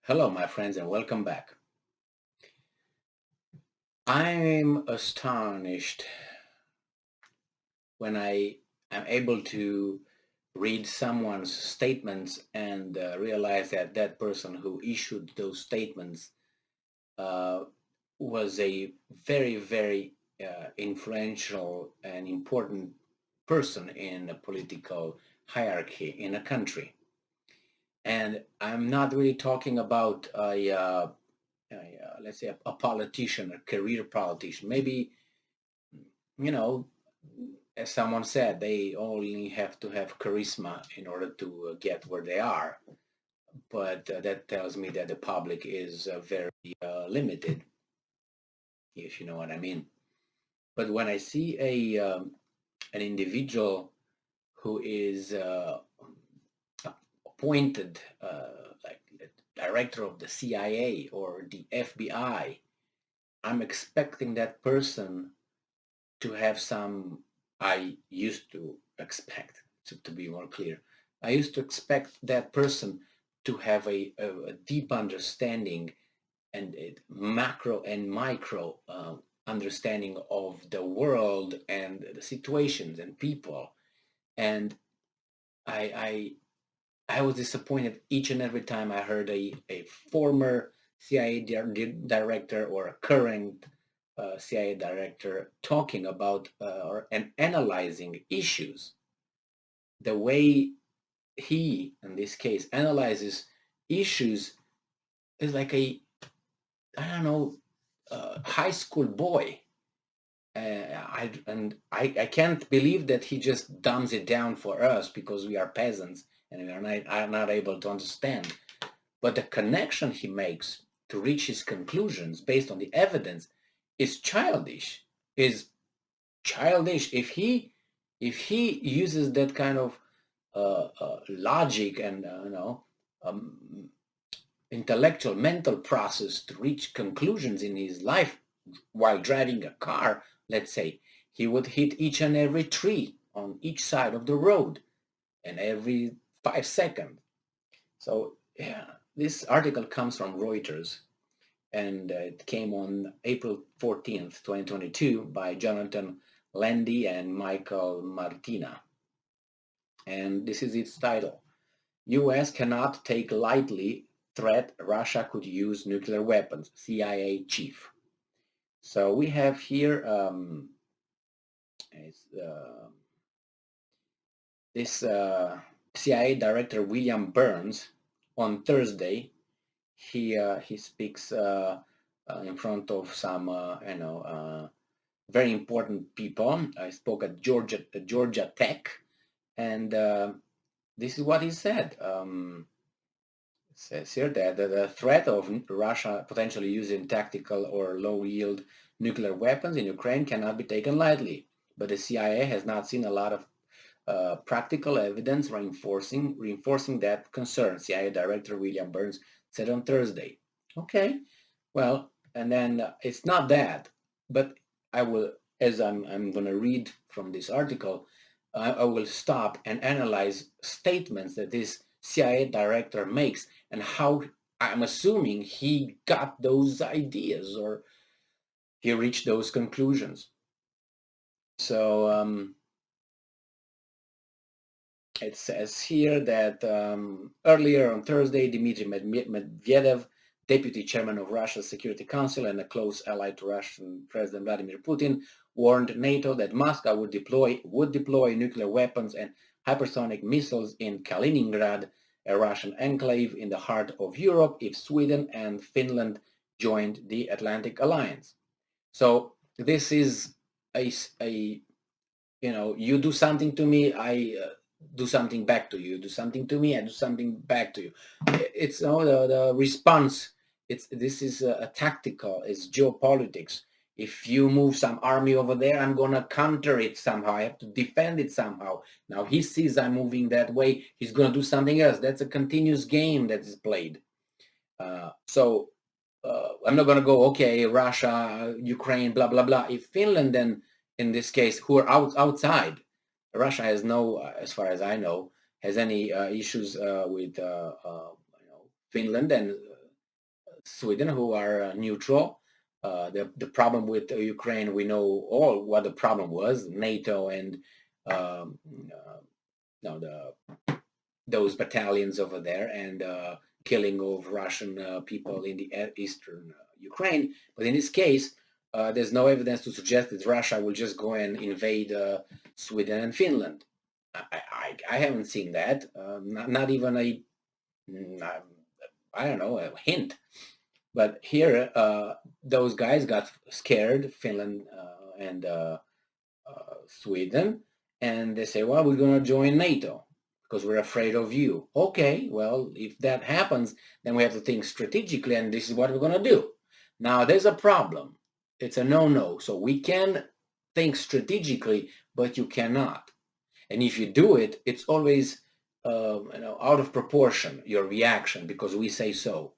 Hello, my friends, and welcome back. I'm astonished when I am able to read someone's statements and realize that that person who issued those statements uh, was a very, very influential and important person in a political hierarchy in a country. And I'm not really talking about let's say a politician, a career politician. Maybe, as someone said, they only have to have charisma in order to get where they are. But that tells me that the public is very limited, if you know what I mean. But when I see an individual who is appointed like the director of the CIA or the FBI, I'm expecting that person to have some, I used to expect, to be more clear, I used to expect that person to have a deep understanding and a macro and micro understanding of the world and the situations and people. And I, I was disappointed each and every time I heard a former CIA director or a current CIA director talking about and analyzing issues. The way he, in this case, analyzes issues is like I don't know, high school boy. I can't believe that he just dumbs it down for us because we are peasants and we are not able to understand. But the connection he makes to reach his conclusions based on the evidence is childish. Is childish. If he uses that kind of logic and um, intellectual mental process to reach conclusions in his life while driving a car, let's say, he would hit each and every tree on each side of the road and every 5 seconds. So yeah, this article comes from Reuters and it came on April 14th, 2022 by Jonathan Landy and Michael Martina. And this is its title. US cannot take lightly threat Russia could use nuclear weapons, CIA chief. So we have here this CIA director William Burns on Thursday. He speaks in front of some very important people. I spoke at Georgia Tech, and this is what he said. It says here that the threat of Russia potentially using tactical or low-yield nuclear weapons in Ukraine cannot be taken lightly. But the CIA has not seen a lot of practical evidence reinforcing that concern. CIA Director William Burns said on Thursday. Okay, well, and then it's not that, but I will, as I'm going to read from this article, I will stop and analyze statements that this CIA director makes and how I'm assuming he got those ideas or he reached those conclusions. So it says here that earlier on Thursday, Dmitry Medvedev, deputy chairman of Russia's Security Council and a close ally to Russian President Vladimir Putin, warned NATO that Moscow would deploy nuclear weapons and hypersonic missiles in Kaliningrad, a Russian enclave in the heart of Europe, if Sweden and Finland joined the Atlantic Alliance. So this is a you do something to me, I do something back to you. Do something to me, I do something back to you. It's the response. This is a tactical. It's geopolitics. If you move some army over there, I'm gonna counter it somehow. I have to defend it somehow. Now he sees I'm moving that way. He's gonna do something else. That's a continuous game that is played. So I'm not gonna go. Okay, Russia, Ukraine, blah blah blah. If Finland, then in this case, who are outside, Russia has no, as far as I know, has any issues with Finland, and Sweden, who are neutral. The problem with Ukraine, we know all what the problem was: NATO and um, no, those battalions over there, and killing of Russian people in the eastern Ukraine. But in this case, there's no evidence to suggest that Russia will just go and invade Sweden and Finland. I haven't seen that. Not even a, I don't know, a hint. But here, those guys got scared, Finland and Sweden, and they say, well, we're going to join NATO because we're afraid of you. Okay, well, if that happens, then we have to think strategically, and this is what we're going to do. Now, there's a problem. It's a no-no. So we can think strategically, but you cannot. And if you do it, it's always out of proportion, your reaction, because we say so.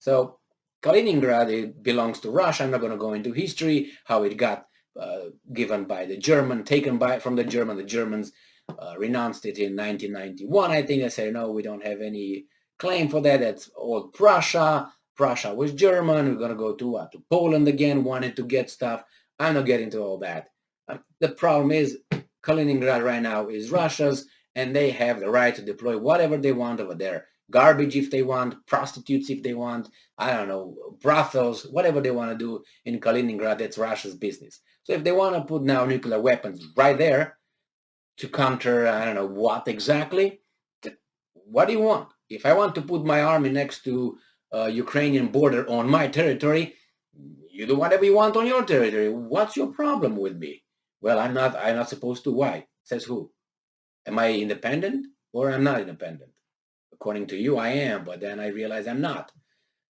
So Kaliningrad, it belongs to Russia. I'm not going to go into history, how it got given by the German, taken from the German. The Germans renounced it in 1991. I think they said, no, we don't have any claim for that. That's old Prussia. Prussia was German. We're going to go to Poland again, wanted to get stuff. I'm not getting to all that. The problem is Kaliningrad right now is Russia's, and they have the right to deploy whatever they want over there. Garbage if they want, prostitutes if they want, I don't know, brothels, whatever they want to do in Kaliningrad, that's Russia's business. So if they want to put now nuclear weapons right there to counter, I don't know what exactly, what do you want? If I want to put my army next to Ukrainian border on my territory, you do whatever you want on your territory. What's your problem with me? Well, I'm not supposed to. Why? Says who? Am I independent or I'm not independent? According to you, I am, but then I realize I'm not.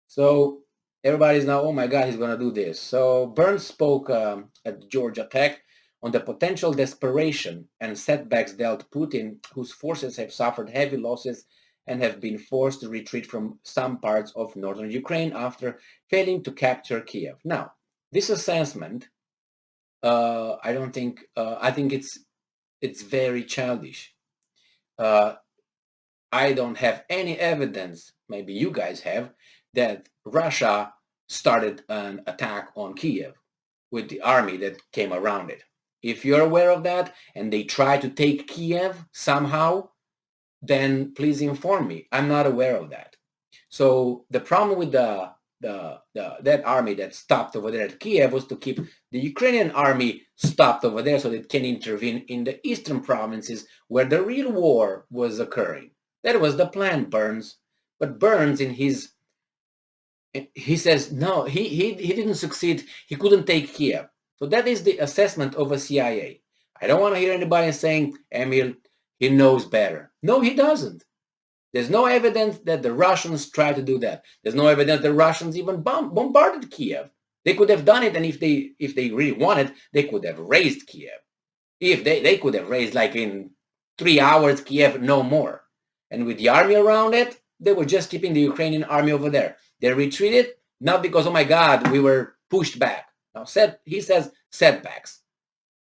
So everybody's now, oh my God, he's going to do this. So Burns spoke at Georgia Tech on the potential desperation and setbacks dealt Putin, whose forces have suffered heavy losses and have been forced to retreat from some parts of northern Ukraine after failing to capture Kiev. Now, this assessment, I think it's very childish. I don't have any evidence, maybe you guys have, that Russia started an attack on Kiev with the army that came around it. If you're aware of that and they try to take Kiev somehow, then please inform me. I'm not aware of that. So the problem with that army that stopped over there at Kiev was to keep the Ukrainian army stopped over there so that it can intervene in the eastern provinces where the real war was occurring. That was the plan, Burns. But Burns, he says, no, he didn't succeed. He couldn't take Kiev. So that is the assessment of a CIA. I don't want to hear anybody saying, Emil, he knows better. No, he doesn't. There's no evidence that the Russians tried to do that. There's no evidence the Russians even bombarded Kiev. They could have done it, and if they really wanted, they could have razed Kiev. If they could have razed, like in 3 hours, Kiev, no more. And with the army around it, they were just keeping the Ukrainian army over there. They retreated, not because, oh my God, we were pushed back. Now, he says setbacks.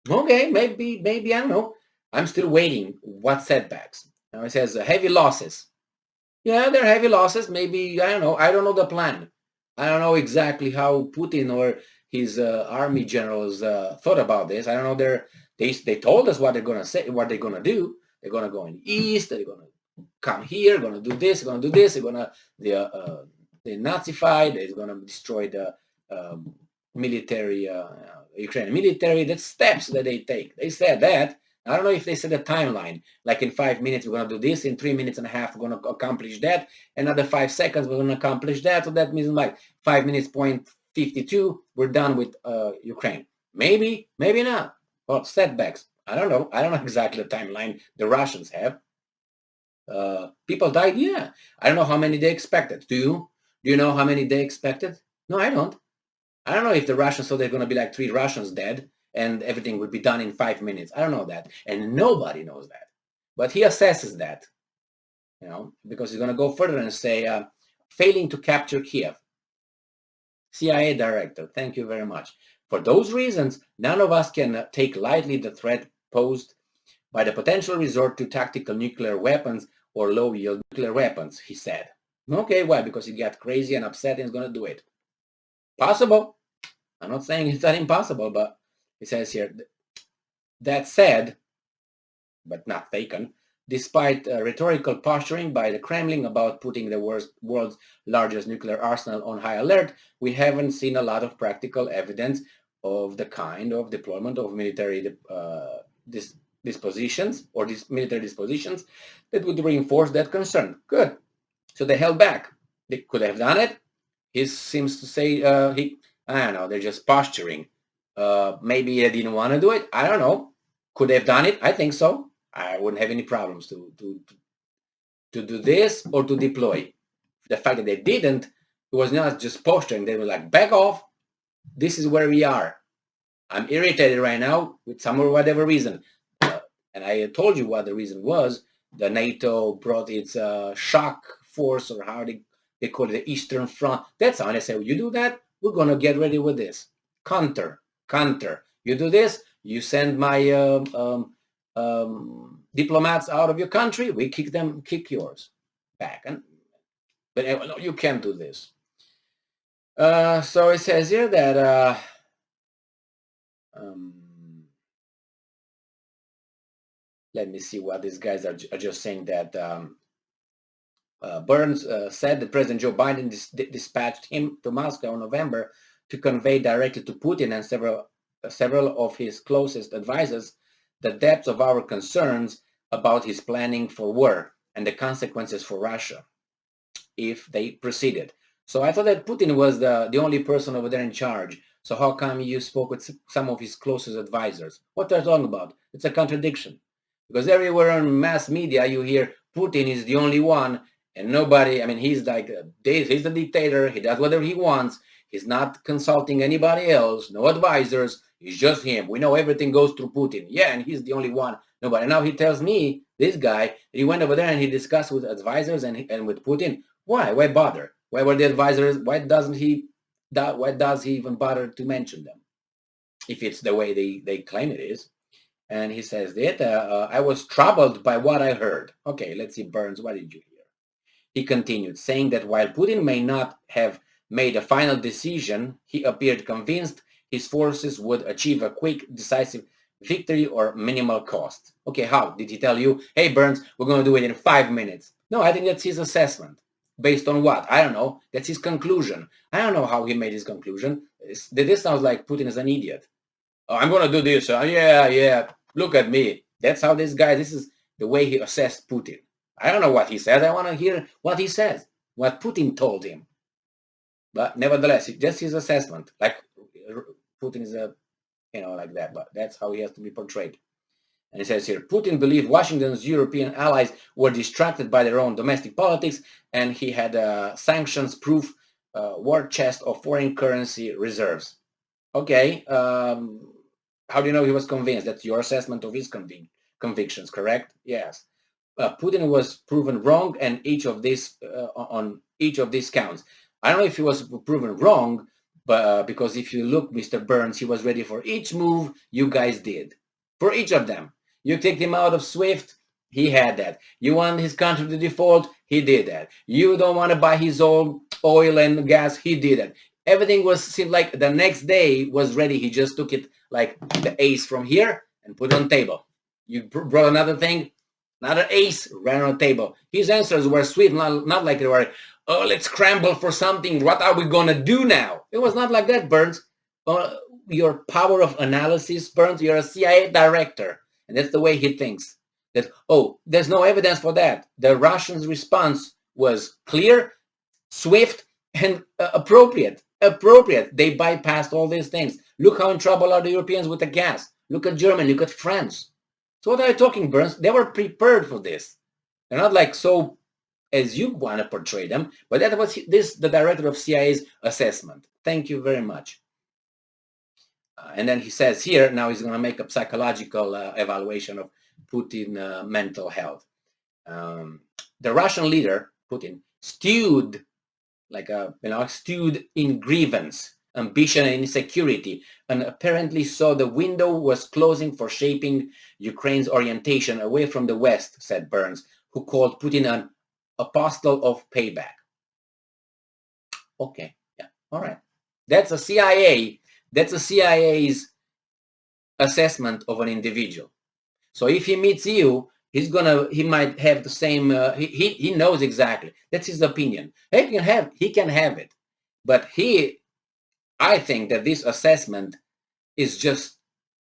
Okay, maybe, I don't know. I'm still waiting. What setbacks? Now it says heavy losses. Yeah, they're heavy losses. Maybe, I don't know. I don't know the plan. I don't know exactly how Putin or his army generals thought about this. I don't know. They told us what they're going to say, what they're going to do. They're going to go in the east. They're going to come here. Going to do this. Going to do this. They're going to they Nazify. They're going to destroy the military, Ukrainian military. That's steps that they take. They said that. I don't know if they set a timeline, like in 5 minutes we're going to do this, in 3 minutes and a half we're going to accomplish that, another 5 seconds we're going to accomplish that, so that means like 5 minutes point 52, we're done with Ukraine. Maybe, maybe not. Well, setbacks. I don't know. I don't know exactly the timeline the Russians have. People died, yeah. I don't know how many they expected. Do you? Do you know how many they expected? No, I don't. I don't know if the Russians thought they're going to be like 3 Russians dead and everything would be done in 5 minutes. I don't know that. And nobody knows that. But he assesses that, because he's going to go further and say, failing to capture Kiev. CIA director, thank you very much. For those reasons, none of us can take lightly the threat posed by the potential resort to tactical nuclear weapons or low-yield nuclear weapons, he said. Okay, why? Because he got crazy and upset and is going to do it. Possible. I'm not saying it's not impossible, but it says here, that said, but not taken, despite rhetorical posturing by the Kremlin about putting the world's largest nuclear arsenal on high alert, we haven't seen a lot of practical evidence of the kind of deployment of military dispositions or these military dispositions that would reinforce that concern. Good. So they held back. They could have done it. He seems to say I don't know, they're just posturing. Maybe they didn't want to do it. I don't know. Could they have done it? I think so. I wouldn't have any problems to do this or to deploy. The fact that they didn't, it was not just posturing. They were like, back off. This is where we are. I'm irritated right now with some or whatever reason. And I told you what the reason was. The NATO brought its shock force, or how they call it, the Eastern Front. That's how they say, well, you do that, we're going to get ready with this. Counter. You do this, you send my diplomats out of your country, we kick yours back. But anyway, no, you can't do this. So it says here that let me see what these guys are just saying, that Burns said that President Joe Biden dispatched him to Moscow in November to convey directly to Putin and several of his closest advisors the depth of our concerns about his planning for war and the consequences for Russia if they proceeded. So I thought that Putin was the only person over there in charge. So how come you spoke with some of his closest advisors? What they're talking about? It's a contradiction. Because everywhere on mass media you hear Putin is the only one, and nobody, I mean, he's like, he's the dictator, he does whatever he wants, he's not consulting anybody else, no advisors, it's just him. We know everything goes through Putin. Yeah, and he's the only one. Nobody. Now he tells me, this guy, he went over there and he discussed with advisors and with Putin. Why? Why bother? Why were the advisors? Why does he even bother to mention them? If it's the way they claim it is. And he says that I was troubled by what I heard. Okay, let's see, Burns, what did you hear? He continued, saying that while Putin may not have made a final decision, he appeared convinced his forces would achieve a quick, decisive victory or minimal cost. Okay, how? Did he tell you, hey, Burns, we're going to do it in 5 minutes? No, I think that's his assessment. Based on what? I don't know. That's his conclusion. I don't know how he made his conclusion. This sounds like Putin is an idiot. Oh, I'm going to do this. Yeah. Look at me. That's how this is the way he assessed Putin. I don't know what he says. I want to hear what he says, what Putin told him. But nevertheless, that's his assessment. Like Putin is like that, but that's how he has to be portrayed. And he says here, Putin believed Washington's European allies were distracted by their own domestic politics, and he had sanctions-proof war chest of foreign currency reserves. Okay, how do you know he was convinced? That's your assessment of his convictions, correct? Yes. Putin was proven wrong, and on each of these counts. I don't know if he was proven wrong, but because if you look, Mr. Burns, he was ready for each move you guys did, for each of them. You kicked him out of SWIFT, he had that. You want his country to default, he did that. You don't want to buy his own oil and gas, he did it. Everything seemed like the next day was ready. He just took it like the ace from here and put it on the table. You brought another thing, another ace, ran on the table. His answers were sweet, not like they were, oh, let's scramble for something. What are we going to do now? It was not like that, Burns. Your power of analysis, Burns, you're a CIA director. And that's the way he thinks. That, oh, there's no evidence for that. The Russians' response was clear, swift, and appropriate. They bypassed all these things. Look how in trouble are the Europeans with the gas. Look at Germany. Look at France. So what are you talking, Burns? They were prepared for this. They're not like so as you want to portray them, but that was the director of CIA's assessment. Thank you very much. And then he says here, now he's going to make a psychological evaluation of Putin mental health. The Russian leader, Putin, stewed in grievance, ambition, and insecurity, and apparently saw the window was closing for shaping Ukraine's orientation away from the West, said Burns, who called Putin an apostle of payback. Okay, yeah, all right. That's a CIA. That's a CIA's assessment of an individual. So if he meets you, he might have the same. He knows exactly. That's his opinion. He can have it, but I think that this assessment is just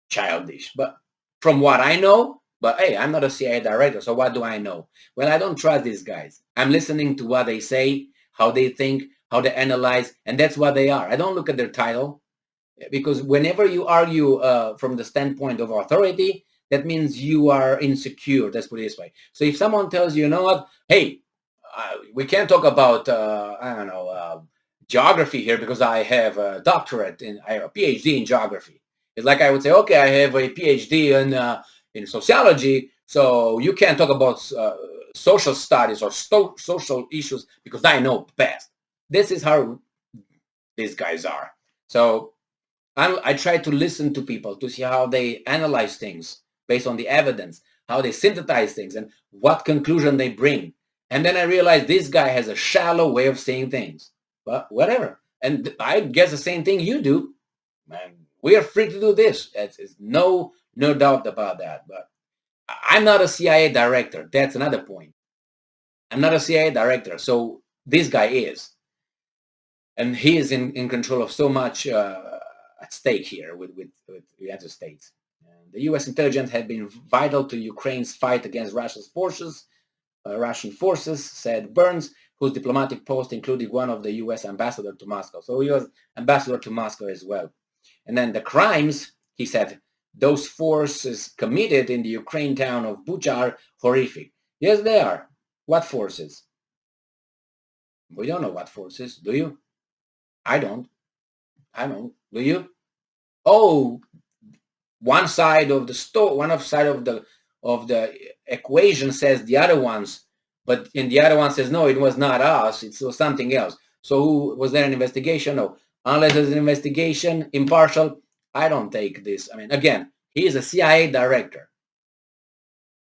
childish. But from what I know, but hey, I'm not a CIA director, so what do I know? Well, I don't trust these guys. I'm listening to what they say, how they think, how they analyze, and that's what they are. I don't look at their title, because whenever you argue from the standpoint of authority, that means you are insecure. Let's put it this way. So if someone tells you, you know what, hey, we can't talk about I don't know, geography here because I have a doctorate I have a PhD in geography. It's like I would say, okay, I have a PhD in sociology, so you can't talk about social studies or social issues because I know best. This is how these guys are. So I try to listen to people to see how they analyze things based on the evidence, how they synthesize things, and what conclusion they bring. And then I realize this guy has a shallow way of seeing things. But whatever. And I guess the same thing you do. Man, we are free to do this. It's no doubt about that. But I'm not a CIA director. That's another point. I'm not a CIA director. So this guy is. And he is in control of so much at stake here with the United States. And the U.S. intelligence had been vital to Ukraine's fight against Russian forces, said Burns, whose diplomatic post included one of the U.S. ambassador to Moscow. So he was ambassador to Moscow as well. And then the crimes, he said, those forces committed in the Ukraine town of Bucha are horrific. Yes, they are. What forces? We don't know what forces. Do you? I don't. I don't. Do you? Oh, one side of the equation says the other ones, but in the other one says no, it was not us, it was something else. So who was there an investigation? No, unless there's an investigation, impartial. I don't take this. I mean, again, he is a CIA director,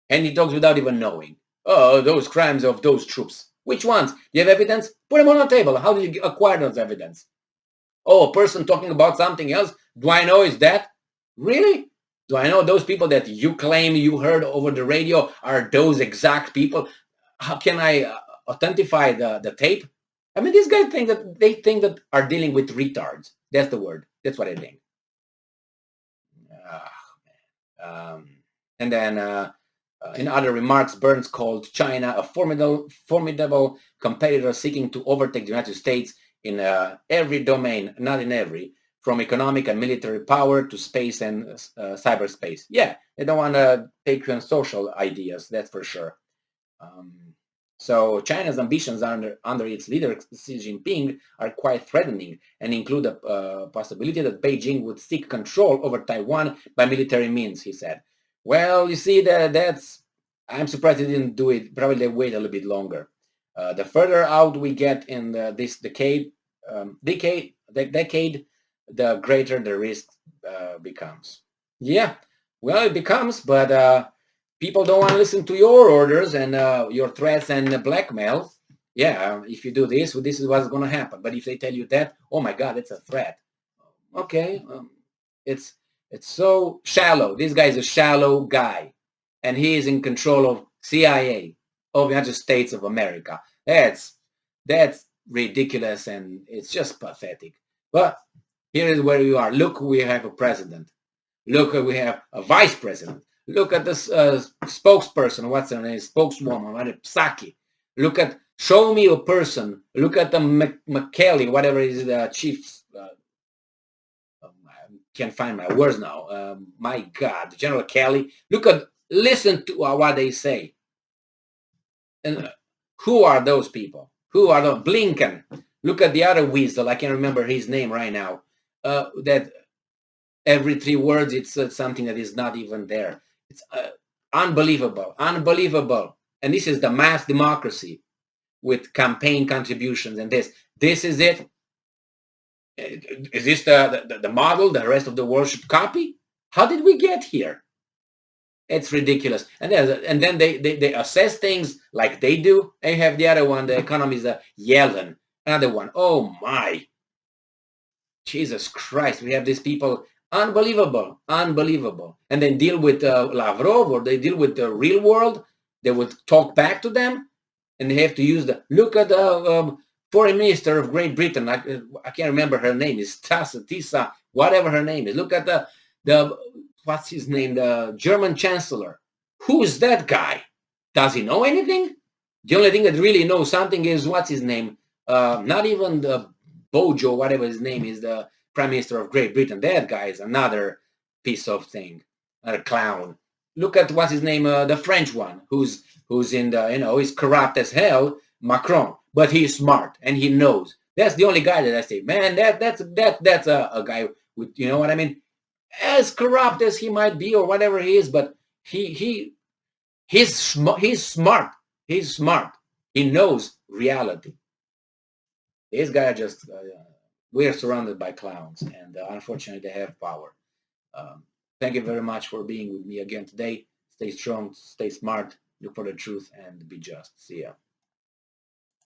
and he talks without even knowing. Oh, those crimes of those troops. Which ones? Do you have evidence? Put them on the table. How did you acquire those evidence? Oh, a person talking about something else. Do I know is that? Really? Do I know those people that you claim you heard over the radio are those exact people? How can I authentify the tape? I mean, these guys think that are dealing with retards. That's the word. That's what I think. And then in other remarks, Burns called China a formidable competitor seeking to overtake the United States in every domain, not in every, from economic and military power to space and cyberspace. Yeah, they don't want to take you on social ideas, that's for sure. So China's ambitions under its leader, Xi Jinping, are quite threatening and include a possibility that Beijing would seek control over Taiwan by military means, he said. Well, you see, I'm surprised they didn't do it. Probably they wait a little bit longer. The further out we get in this decade, the greater the risk becomes. Yeah, well, it becomes, but people don't want to listen to your orders and your threats and blackmail. Yeah, if you do this is what's going to happen. But if they tell you that, oh my God, it's a threat. Okay, it's so shallow. This guy is a shallow guy, and he is in control of CIA of the United States of America. That's ridiculous, and it's just pathetic. But here is where we are. Look, we have a president. Look, we have a vice president. Look at this spokesperson. What's her name? Spokeswoman, Psaki. Show me a person. Look at the McKelly, whatever is the chief. I can't find my words now. My God, General Kelly. Listen to what they say. And who are those people? Who are the Blinken? Look at the other weasel. I can't remember his name right now. That every 3 words it's something that is not even there. It's unbelievable. And this is the mass democracy with campaign contributions and this. This is it. Is this the model the rest of the world should copy? How did we get here? It's ridiculous. And then they assess things like they do. And you have the other one, the economist, Yellen. Another one. Oh my, Jesus Christ, we have these people, unbelievable, unbelievable. And then deal with Lavrov, or they deal with the real world. They would talk back to them, and they have to use the, look at the foreign minister of Great Britain. I can't remember her name. It's Tisa, whatever her name is. Look at the what's his name, the German chancellor. Who is that guy? Does he know anything? The only thing that really knows something is, what's his name? Not even the Bojo, whatever his name is, the Prime Minister of Great Britain. That guy is another piece of thing, another clown. Look at what's his name, the French one, who's in the, he's corrupt as hell, Macron, but he's smart and he knows. That's the only guy that I say, man, that's a guy with, you know what I mean, as corrupt as he might be or whatever he is, but he's smart. He's smart. He knows reality. These guys just we're surrounded by clowns, and unfortunately, they have power. Thank you very much for being with me again today. Stay strong, stay smart, look for the truth, and be just. See ya.